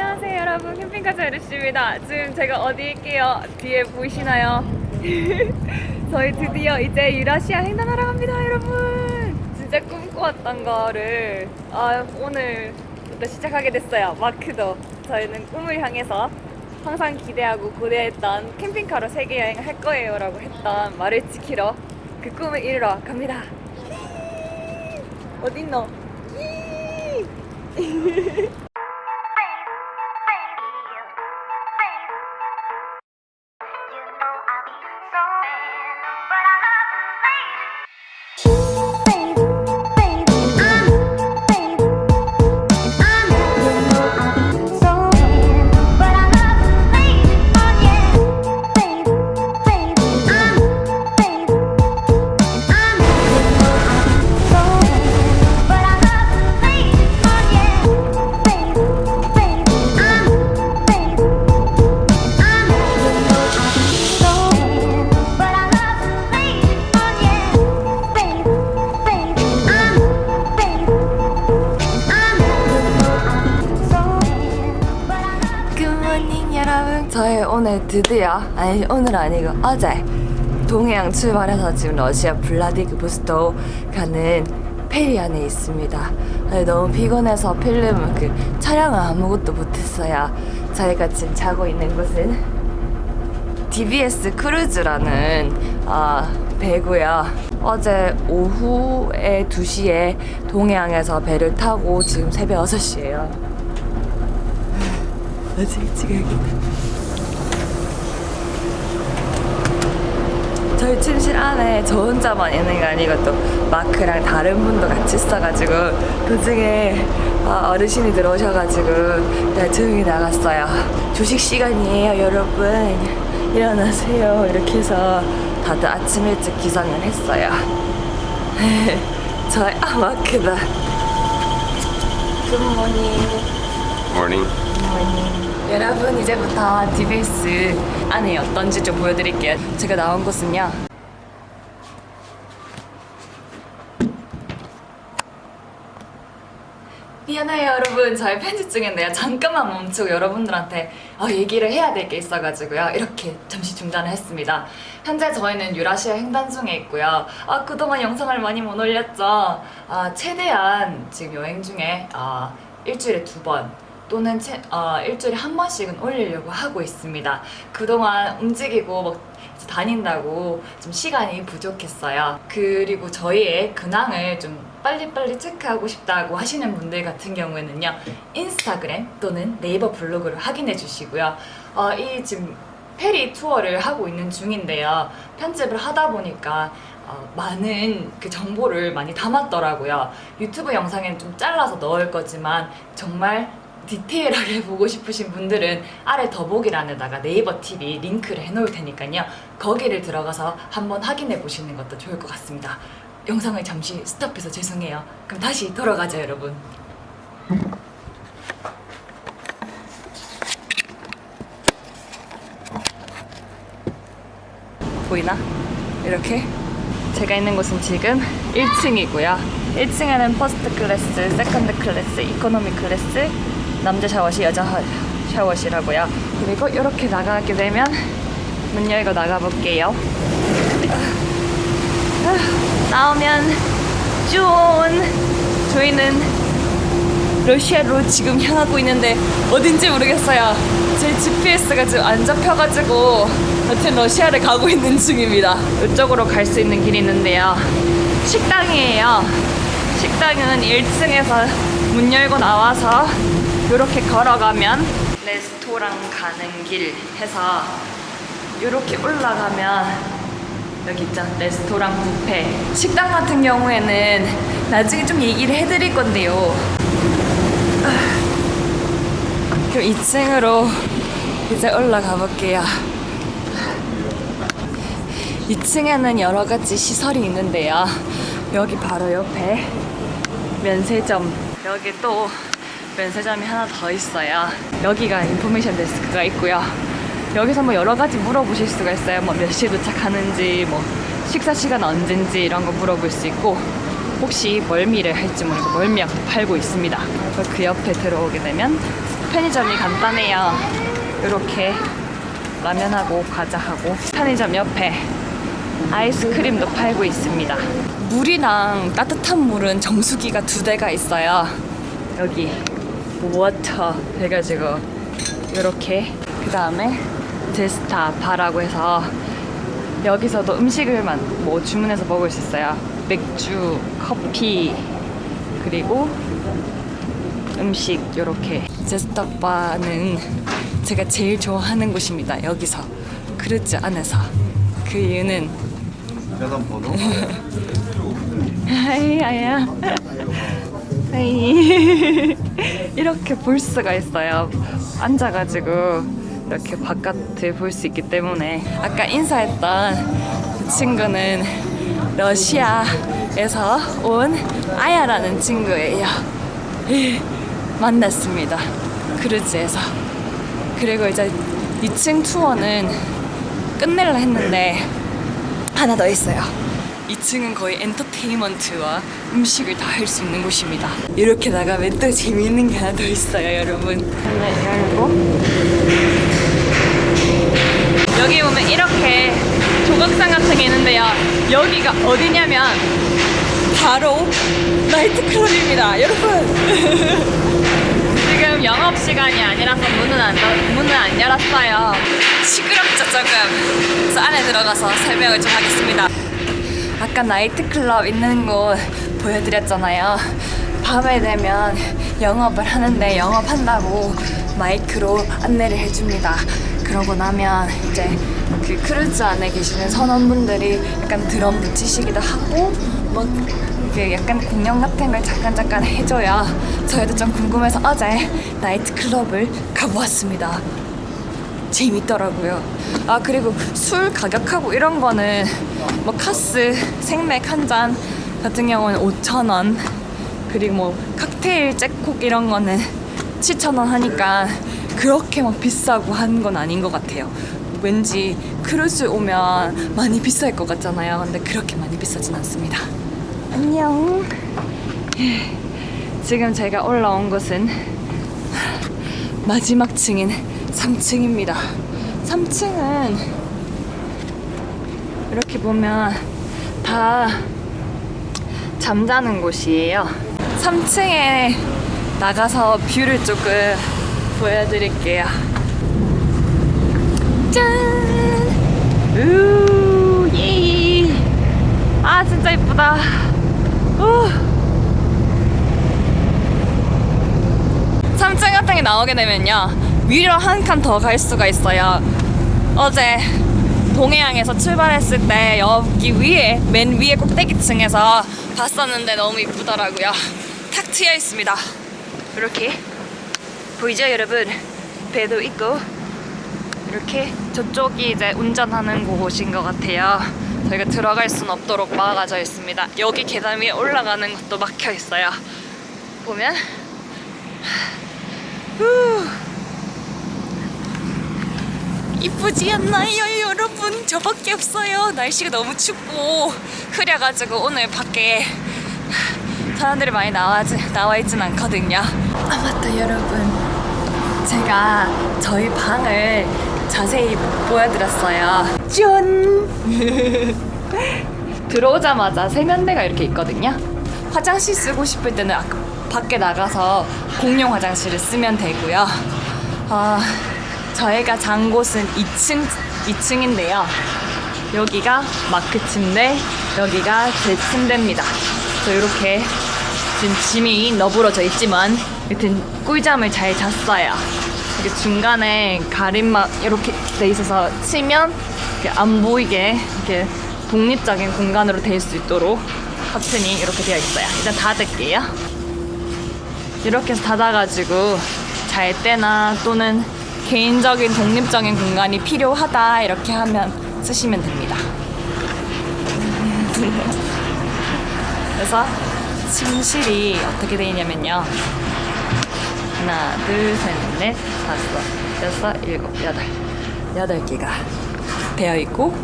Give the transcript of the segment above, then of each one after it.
안녕하세요 여러분, 캠핑카즈 아저씨입니다. 지금 제가 어디 있게요? 뒤에 보이시나요? 저희 드디어 이제 유라시아 횡단하러 갑니다 여러분. 진짜 꿈꿔왔던 거를 오늘부터 시작하게 됐어요. 마크도 저희는 꿈을 향해서 항상 기대하고 고대했던 캠핑카로 세계 여행을 할 거예요 라고 했던 말을 지키러 그 꿈을 이루러 갑니다. 어딨노? 저희 오늘 드디어, 아니 오늘 아니고 어제 동해안 출발해서 지금 러시아 블라디보스토크 가는 페리 안에 있습니다. 너무 피곤해서 촬영을 아무것도 못했어요. 저희가 지금 자고 있는 곳은 DBS 크루즈라는 배고요. 어제 오후에 2시에 동해안에서 배를 타고 지금 새벽 6시예요. 지금 여기 저희 침실 안에 저 혼자만 있는 게 아니고 또 마크랑 다른 분도 같이 있어가지고 도중에 어르신이 들어오셔가지고 그냥 조용히 나갔어요. 조식 시간이에요 여러분, 일어나세요 이렇게 해서 다들 아침 일찍 기상을 했어요. 저희 마크다. 굿모닝. Morning. 여러분, 이제부터 DBS 안에 어떤지 좀 보여드릴게요. 제가 나온 곳은요, 미안해요 여러분, 저희 편집 중인데요 잠깐만 멈추고 여러분들한테 얘기를 해야 될 게 있어가지고요 이렇게 잠시 중단을 했습니다. 현재 저희는 유라시아 횡단 중에 있고요. 그동안 영상을 많이 못 올렸죠. 최대한 지금 여행 중에 일주일에 2번 또는 일주일에 1번씩은 올리려고 하고 있습니다. 그동안 움직이고 다닌다고 좀 시간이 부족했어요. 그리고 저희의 근황을 좀 빨리빨리 체크하고 싶다고 하시는 분들 같은 경우에는요, 인스타그램 또는 네이버 블로그를 확인해 주시고요. 이 지금 페리 투어를 하고 있는 중인데요. 편집을 하다 보니까 많은 그 정보를 많이 담았더라고요. 유튜브 영상엔 좀 잘라서 넣을 거지만 정말 디테일하게 보고 싶으신 분들은 아래 더보기란에다가 네이버 TV 링크를 해놓을 테니까요. 거기를 들어가서 한번 확인해 보시는 것도 좋을 것 같습니다. 영상을 잠시 스톱해서 죄송해요. 그럼 다시 돌아가죠 여러분. 보이나? 이렇게 제가 있는 곳은 지금 1층이고요 1층에는 퍼스트 클래스, 세컨드 클래스, 이코노미 클래스, 남자 샤워실, 여자 샤워실하고요. 그리고 이렇게 나가게 되면 문 열고 나가볼게요. 나오면 저희는 러시아로 지금 향하고 있는데 어딘지 모르겠어요. 제 GPS가 지금 안 잡혀가지고 여튼 러시아를 가고 있는 중입니다. 이쪽으로 갈 수 있는 길이 있는데요, 식당이에요. 식당은 1층에서 문 열고 나와서 이렇게 걸어가면 레스토랑 가는 길 해서 이렇게 올라가면 여기 있죠, 레스토랑 뷔페. 식당 같은 경우에는 나중에 좀 얘기를 해드릴 건데요. 그럼 2층으로 이제 올라가 볼게요. 2층에는 여러 가지 시설이 있는데요. 여기 바로 옆에 면세점, 여기 또 면세점이 하나 더 있어요. 여기가 인포메이션 데스크가 있고요. 여기서 여러 가지 물어보실 수가 있어요. 몇 시에 도착하는지, 식사 시간 언젠지 이런 거 물어볼 수 있고, 혹시 멀미를 할지 모르고 멀미약도 팔고 있습니다. 그 옆에 들어오게 되면 편의점이 간단해요. 이렇게 라면하고 과자하고 편의점 옆에 아이스크림도 팔고 있습니다. 물이랑 따뜻한 물은 정수기가 2대가 있어요. 여기 워터 해가지고 이렇게, 그 다음에 제스타 바라고 해서 여기서도 음식을 뭐 주문해서 먹을 수 있어요. 맥주, 커피, 그리고 음식. 이렇게 제스타 바는 제가 제일 좋아하는 곳입니다. 여기서 크루즈 안에서. 그 이유는 전화번호? 하이 아야 하이 이렇게 볼 수가 있어요. 앉아가지고 이렇게 바깥을 볼 수 있기 때문에. 아까 인사했던 그 친구는 러시아에서 온 아야라는 친구예요. 만났습니다. 크루즈에서. 그리고 이제 2층 투어는 끝내려 했는데 하나 더 있어요. 2층은 거의 엔터테인먼트와 음식을 다 할 수 있는 곳입니다. 이렇게 나가면 또 재미있는 게 하나 더 있어요, 여러분. 열고 여기 보면 이렇게 조각상 같은 게 있는데요. 여기가 어디냐면 바로 나이트클럽입니다, 여러분. 지금 영업시간이 아니라서 문은 안 열었어요. 시끄럽죠, 조금. 그래서 안에 들어가서 설명을 좀 하겠습니다. 아까 나이트클럽 있는 곳 보여드렸잖아요. 밤에 되면 영업을 하는데 영업한다고 마이크로 안내를 해줍니다. 그러고 나면 이제 그 크루즈 안에 계시는 선원분들이 약간 드럼 붙이시기도 하고 뭐 그 약간 공연 같은 걸 잠깐 해줘요. 저희도 좀 궁금해서 어제 나이트클럽을 가보았습니다. 재밌더라고요. 아, 그리고 술 가격하고 이런 거는 뭐 카스 생맥 한 잔 같은 경우는 5,000원, 그리고 뭐 칵테일 잭콕 이런 거는 7,000원 하니까 그렇게 막 비싸고 하는 건 아닌 것 같아요. 왠지 크루즈 오면 많이 비쌀 것 같잖아요. 근데 그렇게 많이 비싸진 않습니다. 안녕. 지금 제가 올라온 곳은 마지막 층인 3층입니다. 3층은 이렇게 보면 다 잠자는 곳이에요. 3층에 나가서 뷰를 조금 보여드릴게요. 짠! 우, 예! 아, 진짜 이쁘다. 우. 3층 같은 게 나오게 되면요, 위로 한 칸 더 갈 수가 있어요. 어제 동해항에서 출발했을 때 여기 위에, 맨 위에 꼭대기층에서 봤었는데 너무 이쁘더라고요. 탁 트여 있습니다. 이렇게 보이죠, 여러분? 배도 있고. 이렇게 저쪽이 이제 운전하는 곳인 것 같아요. 저희가 들어갈 순 없도록 막아져 있습니다. 여기 계단 위에 올라가는 것도 막혀 있어요. 보면 이쁘지 않나요, 여러분? 저밖에 없어요. 날씨가 너무 춥고 흐려가지고 오늘 밖에 사람들이 많이 나와 있진 않거든요. 아, 맞다, 여러분. 제가 저희 방을 자세히 못 보여드렸어요. 짠! 들어오자마자 세면대가 이렇게 있거든요. 화장실 쓰고 싶을 때는 밖에 나가서 공용 화장실을 쓰면 되고요. 저희가 잔 곳은 2층인데요. 여기가 마크 침대, 여기가 제 침대입니다. 저 이렇게 지금 짐이 너부러져 있지만 여튼 꿀잠을 잘 잤어요. 이렇게 중간에 가림막 이렇게 돼 있어서 치면 이렇게 안 보이게 이렇게 독립적인 공간으로 될 수 있도록 커튼이 이렇게 되어 있어요. 일단 닫을게요. 이렇게 해서 닫아가지고 잘 때나 또는 개인적인 독립적인 공간이 필요하다 이렇게 하면 쓰시면 됩니다. 그래서 침실이 어떻게 되어 있냐면요, 하나, 둘, 셋, 넷, 다섯, 여섯, 일곱, 여덟 개가 되어 있고,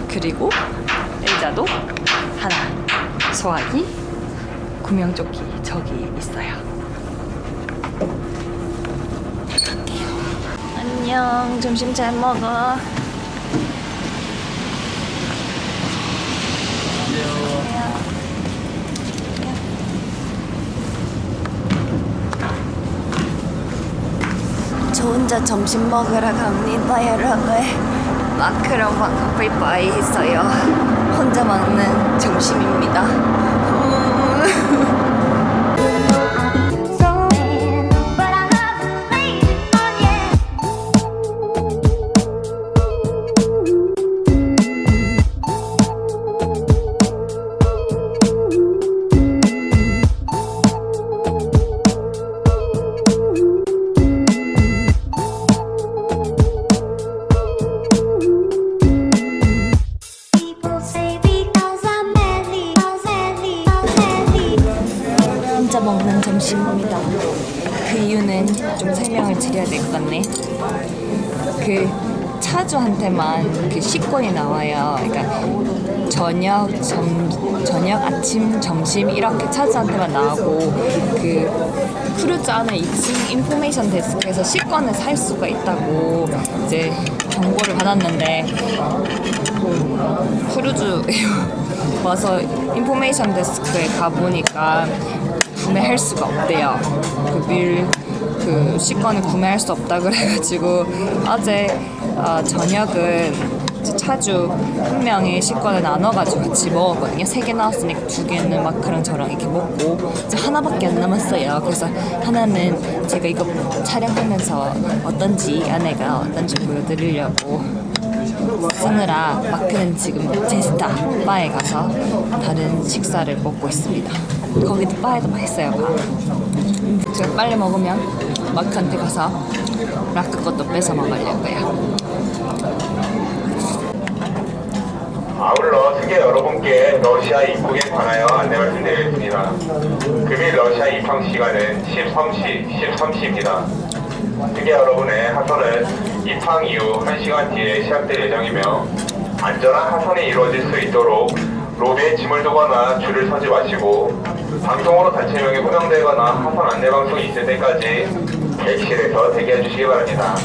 그리고 의자도 하나, 소화기, 구명조끼 저기 있어요. 안녕. 점심 잘 먹어. 저 혼자 점심 먹으러 갑니다, 여러분. 마크랑 방금 빠이 했어요. 혼자 먹는 점심입니다. 혼자 먹는 점심입니다. 그 이유는 좀 설명을 드려야 될 것 같네. 그 차주한테만 그 식권이 나와요. 그러니까 저녁, 아침, 점심 이렇게 차주한테만 나오고 그 크루즈 안에 2층 인포메이션 데스크에서 식권을 살 수가 있다고 이제 정보를 받았는데 크루즈에 와서 인포메이션 데스크에 가보니까 구매할 수가 없대요. 그 식권을 구매할 수 없다 그래가지고 어제 저녁은 차주 한 명이 식권을 나눠가지고 같이 먹었거든요. 3개 나왔으니까 2개는 마크랑 저랑 이렇게 먹고 이제 하나밖에 안 남았어요. 그래서 하나는 제가 이거 촬영하면서 안에가 어떤지 보여드리려고 쓰느라 마크는 지금 제스타 바에 가서 다른 식사를 먹고 있습니다. 거기도 바에도 맛있어요. 제가 빨리 먹으면 마크한테 가서 마크 것도 뺏어 먹으려고요. 아울러 승객 여러분께 러시아 입국에 관하여 안내 말씀드리겠습니다. 금일 러시아 입항 시간은 13시입니다. 승객 여러분의 하선은 입항 이후 1시간 뒤에 시작될 예정이며 안전한 하선이 이루어질 수 있도록 로비에 짐을 두거나 줄을 서지 마시고 방송으로 단체명이 호명되거나 하선 안내 방송이 있을 때까지 객실에서 대기해 주시기 바랍니다.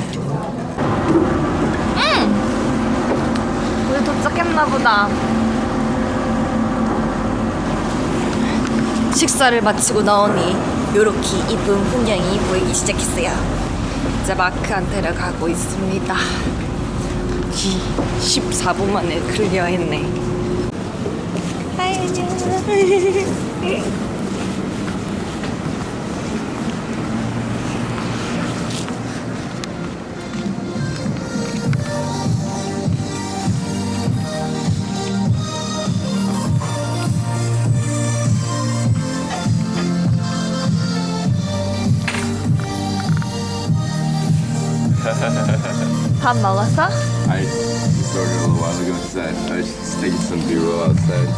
우리 도착했나 보다. 식사를 마치고 나오니 요렇게 이쁜 풍경이 보이기 시작했어요. 이제 마크한테를 가고 있습니다. 14분 만에 클리어했네. 하이 안녕. 밥 먹었어? I started a little while ago. I just taking some B-roll outside.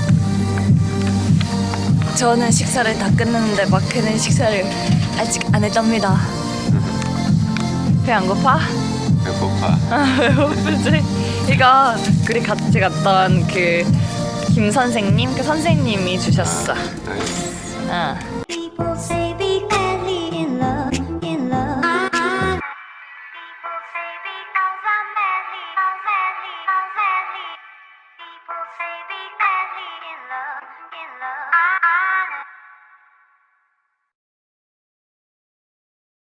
저는 식사를 다 끝냈는데 마크는 식사를 아직 안 했답니다. 배 안 고파? 배고파. 배고프지? 이거 우리 같이 갔던 그 김 선생님? 그 선생님이 주셨어. Nice. 응. People say